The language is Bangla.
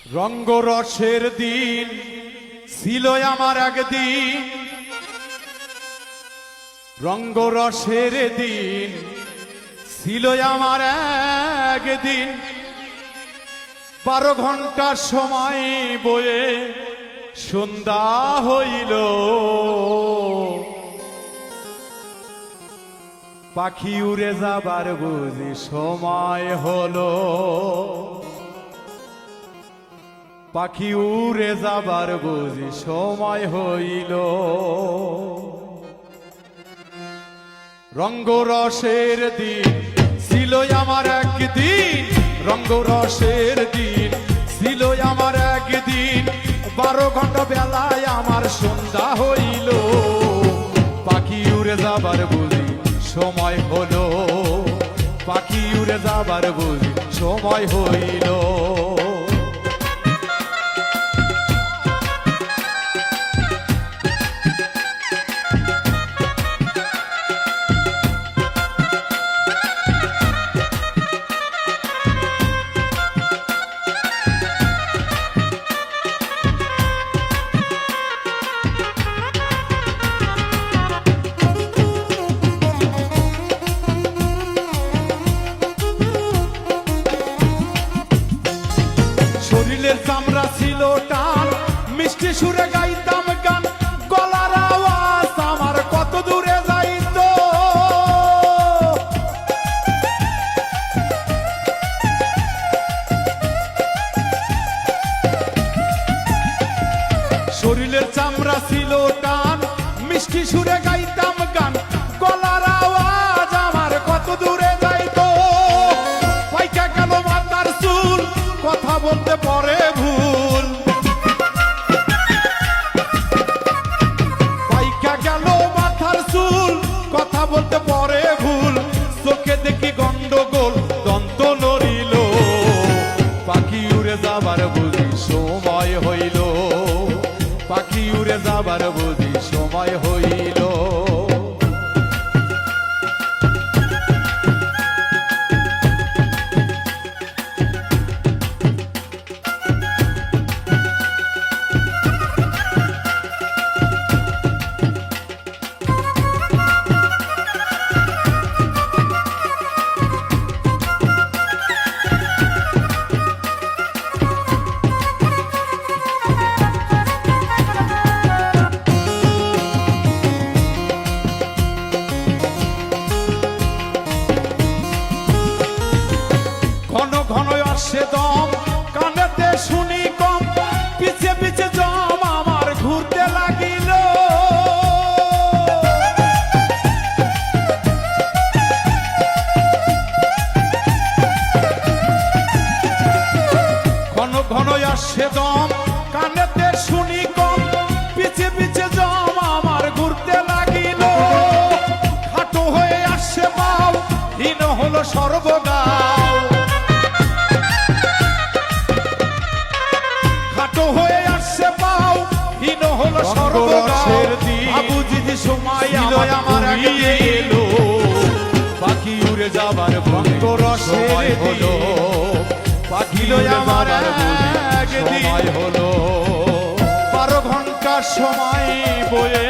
রঙ্গরসের দিন ছিল আমার একদিন, রঙ্গরসের দিন ছিল আমার একদিন। 12 ঘন্টা সময় বয়ে সন্ধ্যা হইল, পাখি উড়ে যাবার বুঝি সময় হলো, পাখি উড়ে যাবার বুঝি সময় হইল। রঙ্গরসের দিন ছিল আমার একদিন, রঙ্গরসের দিন ছিল আমার একদিন। 12 ঘন্টা বেলায় আমার সন্ধ্যা হইল, পাখি উড়ে যাবার বুঝি সময় হলো, পাখি উড়ে যাবার বুঝি সময় হইল। শরীরের চামড়া ছিল টান, মিষ্টি সুরে গাইতাম গান, গলার আওয়াজ আমার কত দূরে যাইত। শরীরের চামড়া ছিল টান, মিষ্টি সুরে গাইতাম গান, গলার আওয়াজ আমার কত দূরে যাইত। পাইকা গেল মাথার চুল, কথা বলতে পরে ভুল, পাইকা গেল মাথার চুল, কথা বলতে পরে ভুল। চোখে দেখি গন্ডগোল, দন্ত নড়িল, পাখি উড়ে যাবার বুঝি সময় হইল, পাখি উড়ে যাবার বুঝি সময় হইল। ঘন ঘন আসে দম, কানেতে শুনি কম, পিছে পিছে জম আমার ঘুরতে লাগিল। ঘন ঘন আসে দম, কানেতে শুনি কম, পিছে পিছে জম আমার ঘুরতে লাগিল। খাটো হয়ে আসে পাও, হীন হলো সর্বগাও, খাটো হয়ে আসছে পাও, হীন হলো সর্বগাও। বাবুজি সময় আমার এলো, পাখি উড়ে যাবার রঙ্গরসের হলো, পাখি আমার একদিন হলো। 12 ঘন্টা সময় বয়ে